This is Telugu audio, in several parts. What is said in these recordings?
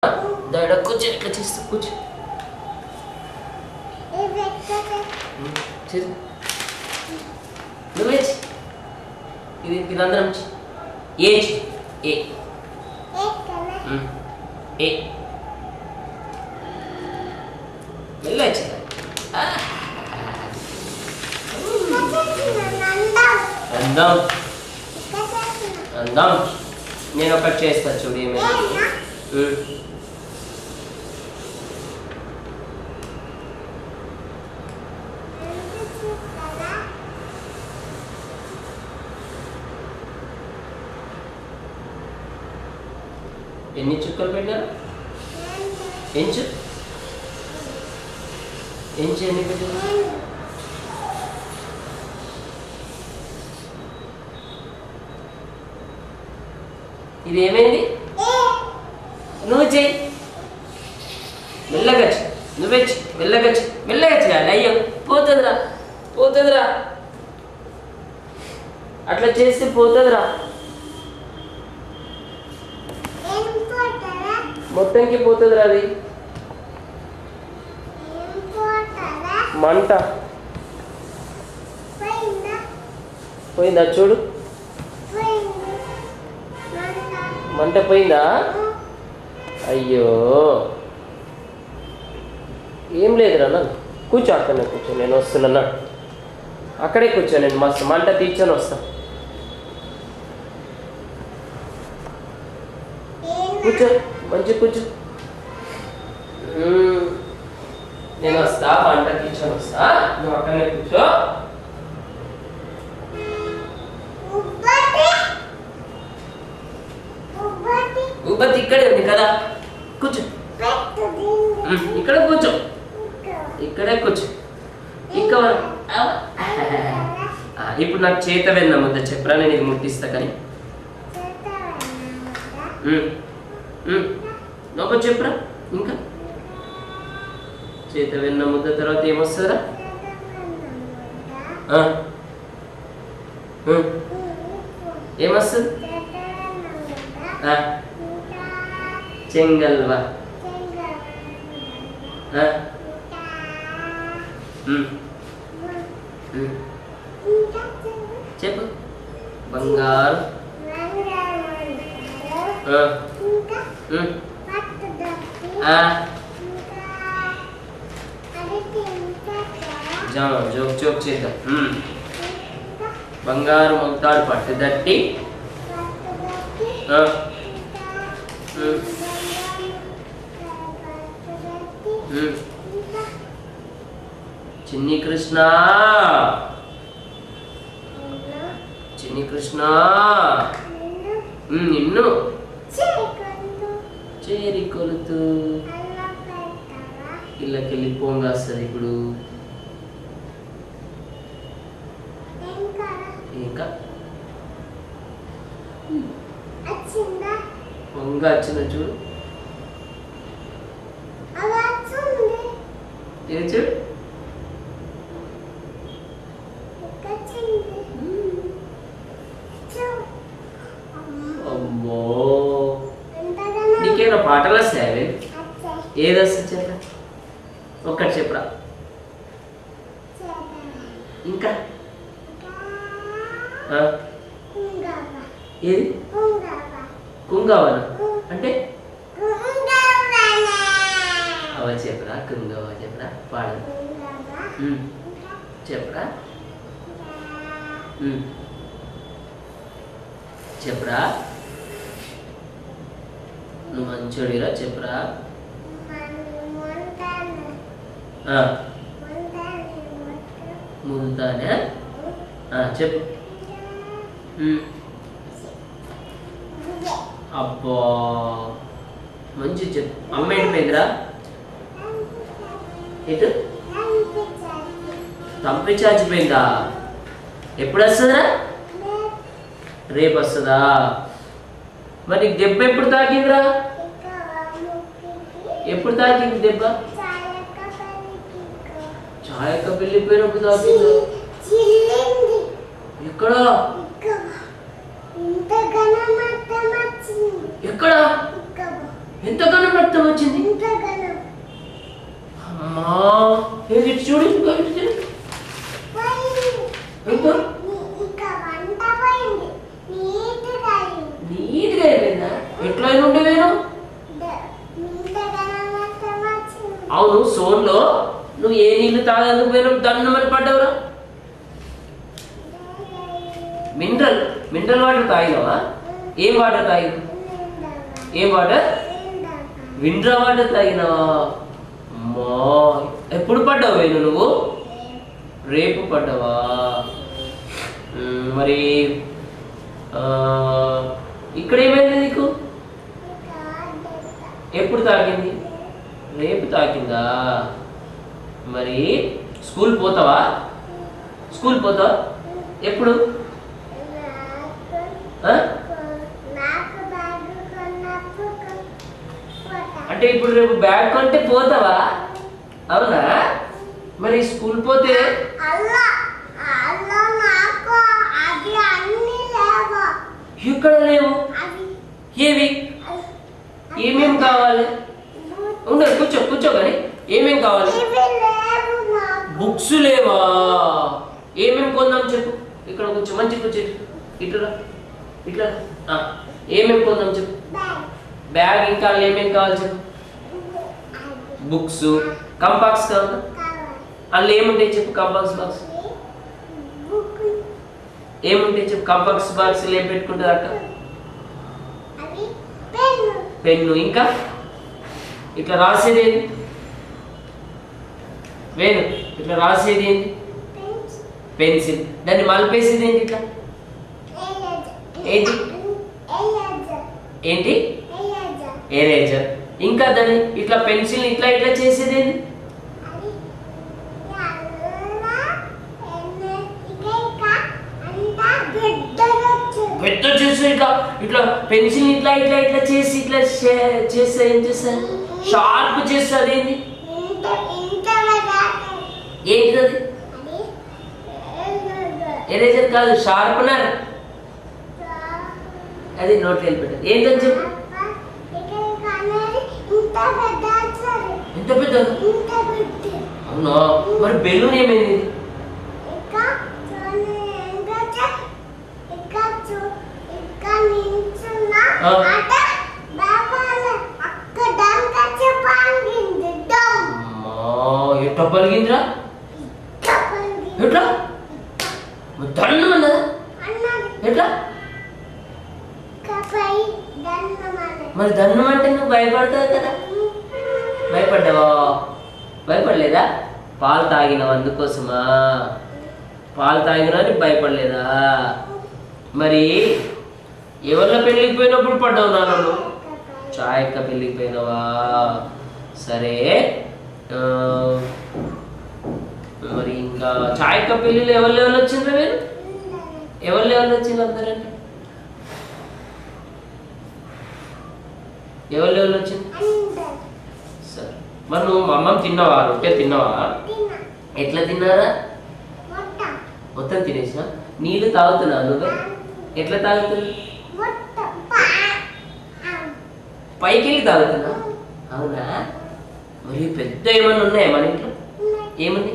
దాడ కూర్చో, ఇట్లా చేస్తా కూర్చో. నువ్వే ఇది వీళ్ళందరం ఏ ఏ ఏ మెల్ల అందం అందం. నేను ఒకటి చేస్తా చూడు. ఏమైనా ఎన్ని చుక్కలు పెట్టారు? ఎంచు ఎంచు ఎన్ని పెట్టారు? ఇది ఏమైంది? నువ్వు చెయ్యి మెల్లగా, నువ్వే మెల్లగా మెల్లగా చేయాలి. అయ్యో పోతుందిరా పోతుందిరా, అట్లా చేస్తే పోతుందిరా. మొత్తానికి పోతుందిరా అది. మంట పోయిందా చూడు, మంట పోయిందా? అయ్యో ఏం లేదురా, నన్ను కూర్చో, అక్కడనే కూర్చో, నేను వస్తున్నా. అక్కడే కూర్చో, నేను మస్తు మంట తీర్చొని వస్తా. కూర్చో, మంచి కూర్చో, నేను వస్తా, మంట తీర్చొని వస్తా. నువ్వు అక్కడనే కూర్చో. ఉబ్బతి ఇక్కడే ఉంది కదా, కూర్చో, ఇక్కడ కూర్చో, ఇక్కడే కూర్చో. ఇక్కడ ఇప్పుడు నాకు చేత వెన్న ముద్ద చెప్పరా, నేను ఇది ముట్టిస్తా. కానీ ఒక చెప్పరా, ఇంకా చేత వెన్న ముద్ద తర్వాత ఏమొస్తుందా? ఏమొస్తుంది? చెంగల్వా, చెప్పు. బంగారు, జోక్ జోక్ చేద్దాం. బంగారు మొత్తాడు పట్టుదట్టి, చిన్ని కృష్ణ, చిన్ని కృష్ణ నిన్ను చేరి కొలుతూ ఇళ్ళకెళ్ళి పొంగేస్తుంది. ఇప్పుడు ఇంకా పొంగ వచ్చింది చూడు, ఏం చూడు. అమ్మో, నీకేమైనా పాటలు వస్తాయి? ఏది వస్తుంది చెప్పరా, ఒక్కటి చెప్పరా. ఇంకా ఏది? కుంగవన అంటే అవ చెప్పరా, కుంగవ చెప్పరా, పాడ చెప్పరా, చెప్పరా. నువ్వు మంచోడిరా, చెప్పరా. ముదుతానే చెప్పు. అబ్బా మంచి చెప్పు. అమ్మ ఏంటిపోయిందిరా? ఎటు తంపి చాచిపోయిందా? ఎప్పుడు వస్తుందిరా? రేపు వస్తుందా? మరి దెబ్బ ఎప్పుడు తాకిందిరా? ఎప్పుడు తాకింది దెబ్బ? ఛాయక్క వెళ్ళిపోయినప్పుడు తాకిందా? ఎక్కడ? ఎక్కడ? ఎంతగానో రక్తం వచ్చింది. అమ్మా ఏది చూడు నీట్గా అయిపోయిందా? ఎట్లయినా ఉండే నేను అవును సోన్లో నువ్వు ఏ నీళ్లు తాగేందుకు పోయినా దండమని పడ్డావురా? Mineral water తాగినావా? ఏం వాటర్ తాగినావు? ఏం వాటర్? విండ్రా వాటర్ తాగినావా? అమ్మా ఎప్పుడు పడ్డావు వేణు నువ్వు? రేపు పడ్డావా? మరి ఇక్కడ ఏమైంది నీకు? ఎప్పుడు తాకింది? రేపు తాకిందా? మరి స్కూల్ పోతావా? స్కూల్ పోతావా? ఎప్పుడు? అంటే ఇప్పుడు రేపు బ్యాగ్ కొంటే పోతావా? అవునా? మరి స్కూల్ పోతే ఇక్కడ లేవు. ఏవి? ఏమేమి కావాలి? ఉండదు కూర్చో కానీ ఏమేం కావాలి? బుక్స్ లేవా? ఏమేమి కొందాం చెప్పు. ఇక్కడ కూర్చో మంచి కూర్చో. ఇట్లా ఏమేమి కొందాం చెప్పు. బ్యాగ్ ఇంకా ఏమేమి కావాలి చెప్పు. బుక్స్ కంపాక్స్ కావాలా? అందులో ఏముంటాయి చెప్పు. కంపాక్స్ బాక్స్ ఏముంటాయి చెప్పు. కంపాక్స్ బాక్స్ ఏం పెట్టుకుంటుంది అక్క? పెన్ను. ఇంకా ఇట్లా రాసేది ఏంటి? వేణు ఇట్లా రాసేది ఏంటి? పెన్సిల్. దాన్ని మలిపేసేది ఏంటి? ఇట్లా ఏంటి? ఏంటి? ఎరేజర్. ఇంకా దాన్ని ఇట్లా పెన్సిల్ ఇట్లా ఇట్లా చేసేది ఏంటి? పెద్ద చేసి ఇట్లా పెన్సిల్ ఇట్లా ఇట్లా ఇట్లా చేసి ఇట్లా చేస్తా. ఏం చేస్తా? షార్ప్ చేస్తుంది. ఏంటి? ఏంటిది? ఎరేజర్ కాదు, షార్పనర్. అది నోట్లో వెళ్ళిపెట్టారు. ఏంటని చెప్పు. ఎంత పెద్ద? అవునా? మరి బెలూన్ ఏమైంది? ఎట్లా పలిగిందిరా? ఎట్లా దండం అన్నదా? ఎట్లా? మరి దండం అంటే నువ్వు భయపడతావు కదా? భయపడ్డావా? భయపడలేదా? పాలు తాగినావు అందుకోసమా? పాలు తాగినా భయపడలేదా? మరి ఎవరిలో పెళ్ళికి పోయినప్పుడు పడ్డావు నాన్న? చాయక్క పెళ్ళికి పోయినావా? సరే మరి ఇంకా చాయక్క పెళ్ళిలో ఎవరు వచ్చిండ్రా మీరు? ఎవరు వచ్చిండ్రు అందరంటే? ఎవరు వచ్చింది? సరే మరి నువ్వు మా అమ్మమ్మ తిన్నావా? రొట్టె తిన్నావా? ఎట్లా తిన్నారా? మొత్తం తినేసా? నీళ్ళు తాగుతున్నావు నువ్వే? ఎట్లా తాగుతున్నా? పైకి వెళ్ళి తాగుతున్నా? అవునా? మరి పెద్ద ఏమన్నా ఉన్నాయా మన ఇంట్లో? ఏమని?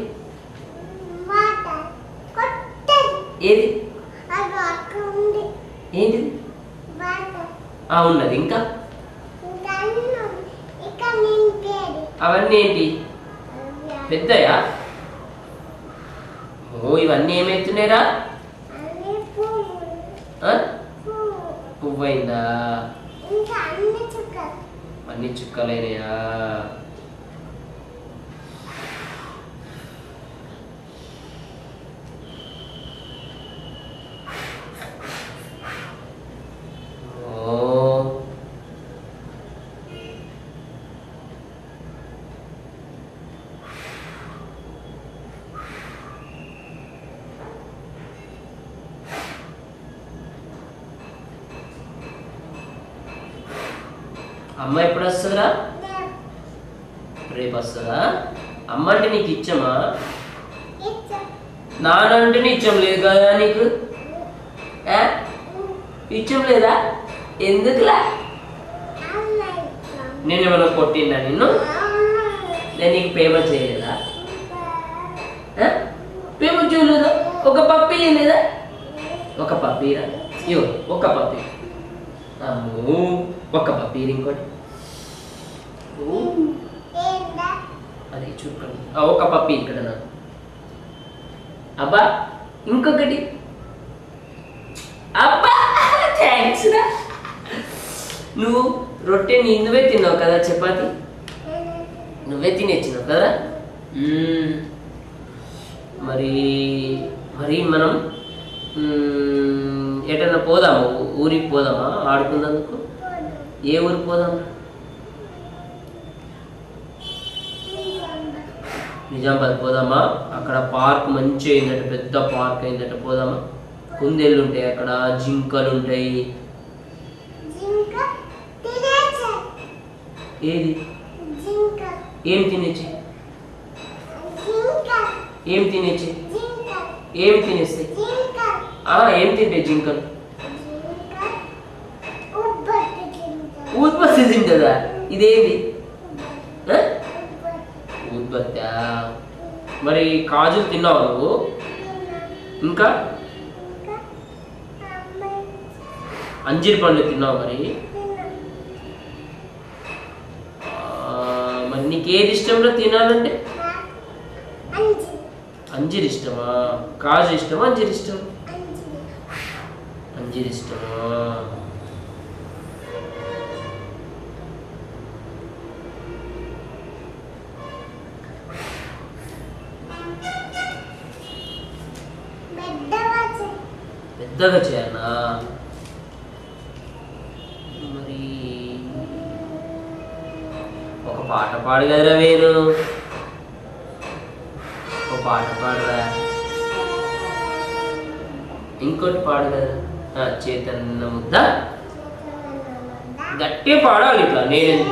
ఏది? ఏంటిది? ఉన్నది. ఇంకా అవన్నీ ఏంటి? పెద్దయా? ఓ ఇవన్నీ ఏమైతున్నాయిరా? పువ్వైందా? అన్ని చుక్కలైనయా? అమ్మ ఎప్పుడు వస్తుందిరా? రేపు వస్తుందా? అమ్మ అంటే నీకు ఇచ్చమా? నాన్న అంటే ఇచ్చం లేదు కదా నీకు? ఇచ్చం లేదా? ఎందుకులా? నేనేమైనా కొట్టిందా నిన్ను? నేను నీకు పేమెంట్ చేయలేదా? పేమెంట్ చేయలేదా? ఒక పప్పి లేదా? ఒక పప్పీరా? ఇవ్వ ఒక పప్పి. అమ్మో ఒక పప్పి ఇంకోటి అదే చూడండి. ఒక పప్పి ఇక్కడ నాకు. అబ్బా ఇంకొకటి. అబ్బా థ్యాంక్స్ రా. నువ్వు రొట్టె నువ్వే తిన్నావు కదా, చపాతి నువ్వే తినేచ్చినావు కదా. మరి మరి మనం ఎటన్నా పోదామా? ఊరికి పోదామా ఆడుకున్నందుకు? ఏ ఊరికి పోదాం? నిజామాబాద్ పోదామా? అక్కడ పార్క్ మంచి అయిందట, పెద్ద పార్క్ అయిందట. పోదామా? కుందేళ్ళు ఉంటాయి అక్కడ, జింకలు ఉంటాయి. ఏది ఏం తినేచ్చి? ఏం తినేచ్చి? ఏం తినేస్తాయి? ఏం తింటాయి జింకలు? ఊద్బత్తి తింటుందా? ఇదేంటి? ఊద్బత్తా? మరి కాజులు తిన్నావు నువ్వు? ఇంకా అంజీర్ పండ్లు తిన్నావు? మరి మరి నీకేది ఇష్టంలో తినాలంటే? అంజీర్ ఇష్టమా? కాజు ఇష్టమా? అంజీర్ ఇష్టమా? అంజీర్ ఇష్టమా? పెద్దగా చేయాలా? మరి ఒక పాట పాడు కదరా వేణు, ఒక పాట పాడరా. ఇంకోటి పాడు కదా. చేతన్న ముద్ద గట్టిగా పాడాలి ఇట్లా. నేను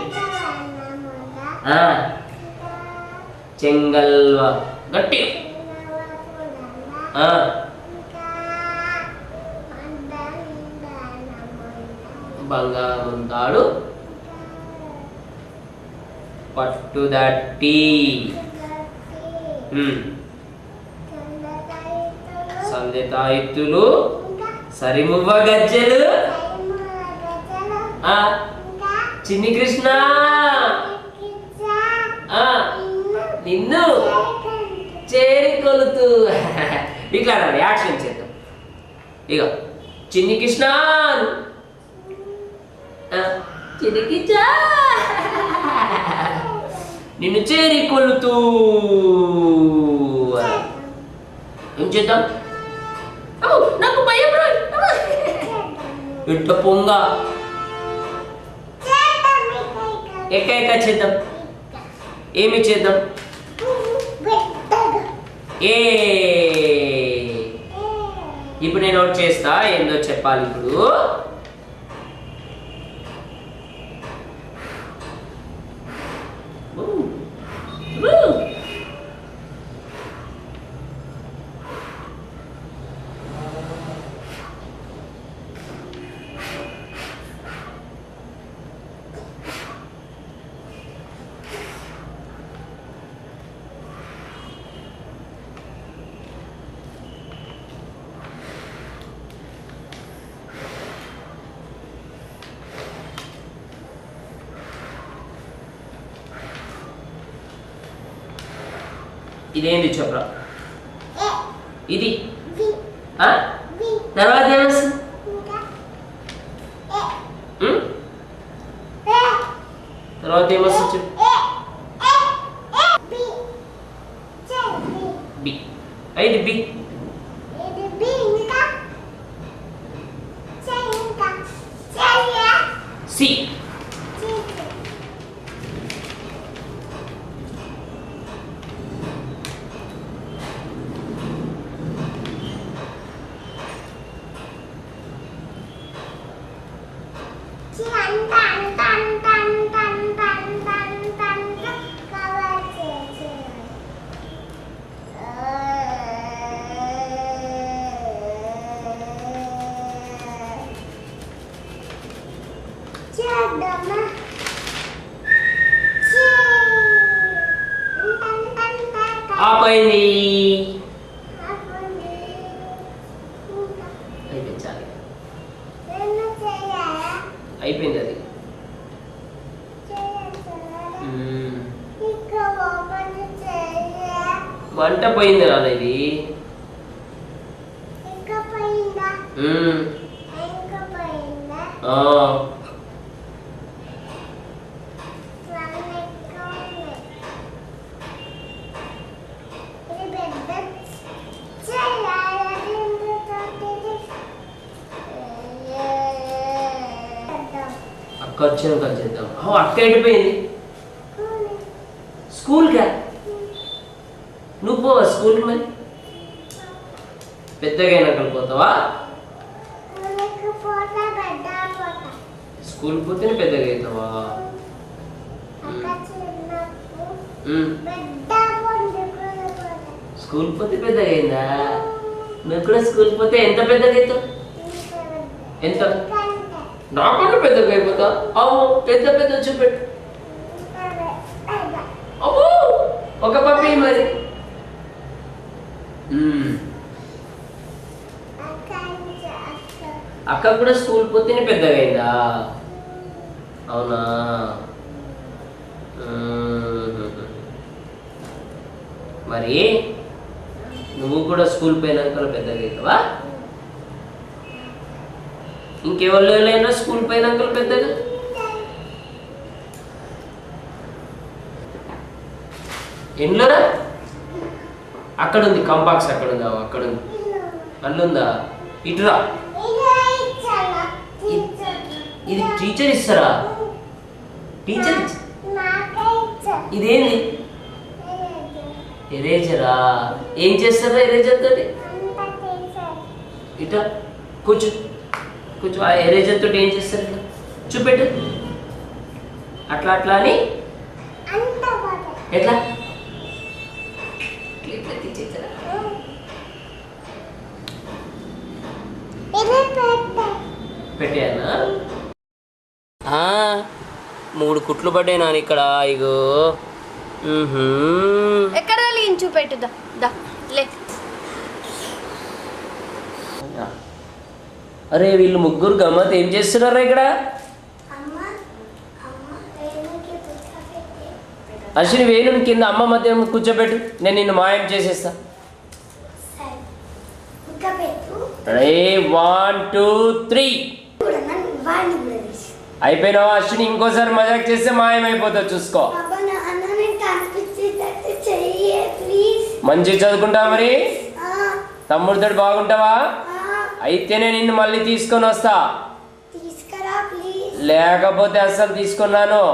చెంగల్వా గట్టి బంగారుందాడు పట్టుదట్టి సందేతాయిత్తులు సరిమువ్వ గజ్జెలు చిన్ని కృష్ణ నిన్ను చేరి కొలుతూ ఇట్లా యాక్షన్ చేద్దాం. ఇక చిన్ని కృష్ణ చిరికిచా నిన్ను చేరి కొలుతూ ఏం చేద్దాం? నాకు భయం ఇట్ట పొంగ ఎక్క ఎక్క చేద్దాం. ఏమి చేద్దాం? ఏ ఇప్పుడు నేను ఒకటి చేస్తా, ఏందో చెప్పాలి ఇప్పుడు. ఇదేంది చెప్పరా? ఇది తర్వాత ఏమొస్తుంది? తర్వాత ఏమొస్తుంది చెప్పు? బి. ఇది బి. సి. ఆపైంది. అయిపోయింది, చాలు. అయిపోయింది అది. వంట పోయింది నాన్న ఇది. అక్క వచ్చాను కలిసేద్దాం. అక్క వెళ్ళిపోయింది స్కూల్గా. నువ్వు పోవా స్కూల్కి? మరి పెద్దగా అయినాక పోతావా? స్కూల్ పోతేనే పెద్దగా అవుతావా? స్కూల్ పోతే పెద్దగా అయిందా? నువ్వు కూడా స్కూల్ పోతే ఎంత పెద్దగా అవుతావు? ఎంత? నాకన్నా పెద్దగా అయిపోతా. ఎంత పెద్ద చూపెట్టు. ఒక పప్పి మరి. అక్క కూడా స్కూల్ పోతేనే పెద్దగా అయిందా? అవునా? మరి నువ్వు కూడా స్కూల్ పోయినాక పెద్దగా అవుతావా? ఇంకెవరైనా స్కూల్ పోయినాక పెద్దగా? ఎన్లోరా? అక్కడ ఉంది కంపాక్స్. అక్కడ ఉందా? అక్కడ ఉంది. అల్లుందా? ఇటురా. ఇది టీచర్ ఇస్తారా? టీచర్ ఇదేంది? ఎరేజరా? ఏం చేస్తారా ఎరేజర్ తోటి? ఇట కూర్చో కూర్చో. ఆ ఎరేజర్ తోటి ఏం చేస్తారు? ఇట్లా చూపెట్టు. అట్లా అట్లా అని ఎట్లా పెట్టానా? 3 కుట్లు పడ్డాయి నాన్న ఇక్కడ. ఇగో ఎక్కడ చూపెట్టుదా. అరే వీళ్ళు ముగ్గురు గమ్మత్ ఏం చేస్తున్నారా ఇక్కడ? అశ్విని వేణుని కింద అమ్మ మధ్య కూర్చోబెట్టు. నేను నిన్ను మాయం చేసేస్తా. 1 2 3 అయిపోయినావా అశ్విని? ఇంకోసారి మజాక్ చేస్తే మాయం అయిపోతావు, చూసుకో. మంచి చదువుకుంటావా? మరి తమ్ముడితో బాగుంటావా? అయితేనే నిన్ను మళ్ళీ తీసుకొని వస్తా, లేకపోతే అస్సలు తీసుకున్నాను.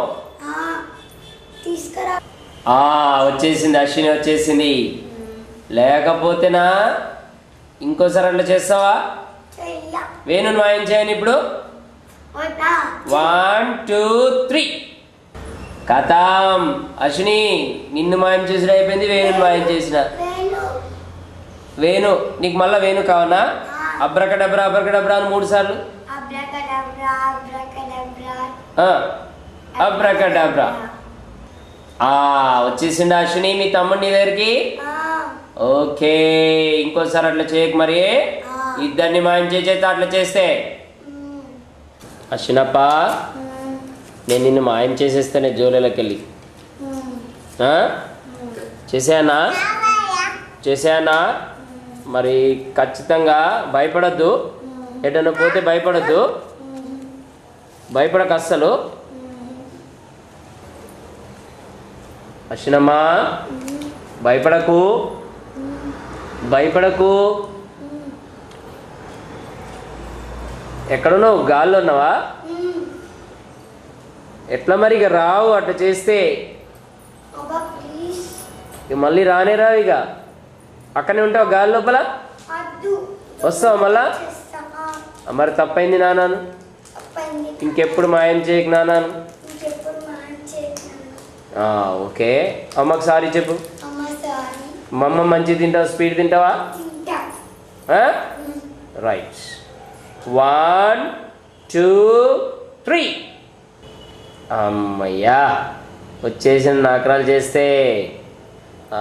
వచ్చేసింది అశ్విని, వచ్చేసింది. లేకపోతేనా ఇంకోసారి అట్లా చేస్తావా? వేణు మాయం చేయను ఇప్పుడు. 1 2 3 కథం. అశ్విని నిన్ను మాయం చేసిన అయిపోయింది, వేణుని మాయం చేసిన. వేణు నీకు మళ్ళా వేణు కావనా? అబ్రకడబ్రా అబ్రకడబ్రా అని 3 సార్లు. అబ్రకడబ్రా. వచ్చేసింది అశ్విని మీ తమ్ముడు నీ దగ్గరికి. ఓకే, ఇంకోసారి అట్లా చేయకు మరి. ఇద్దరిని మాయం చేసేస్తే అట్లా చేస్తే. అశ్వినప్ప నేను నిన్ను మాయం చేసేస్తానే జోలెలోకి వెళ్ళి. చేసానా? మరి ఖచ్చితంగా భయపడద్దు. ఎటన్నా పోతే భయపడద్దు, భయపడక అస్సలు. అశ్వినమ్మా భయపడకు, భయపడకు. ఎక్కడున్నావు? గాల్లో ఉన్నావా? ఎట్లా మరి? ఇక రావు అట్లా చేస్తే. ఇక మళ్ళీ రానే రావు. ఇక అక్కడనే ఉంటావు గాలి లోపల. వస్తావు మళ్ళా? మరి తప్పైంది నాన్నాను. ఇంకెప్పుడు మాయం చేయకు నాన్నాను. ఓకే, అమ్మకు సారీ చెప్పు. మా అమ్మ మంచి తింటావా? స్పీడ్ తింటావా? రైట్. 1 2 3 అమ్మయ్యా వచ్చేసిన నాకరాలు చేస్తే. ఆ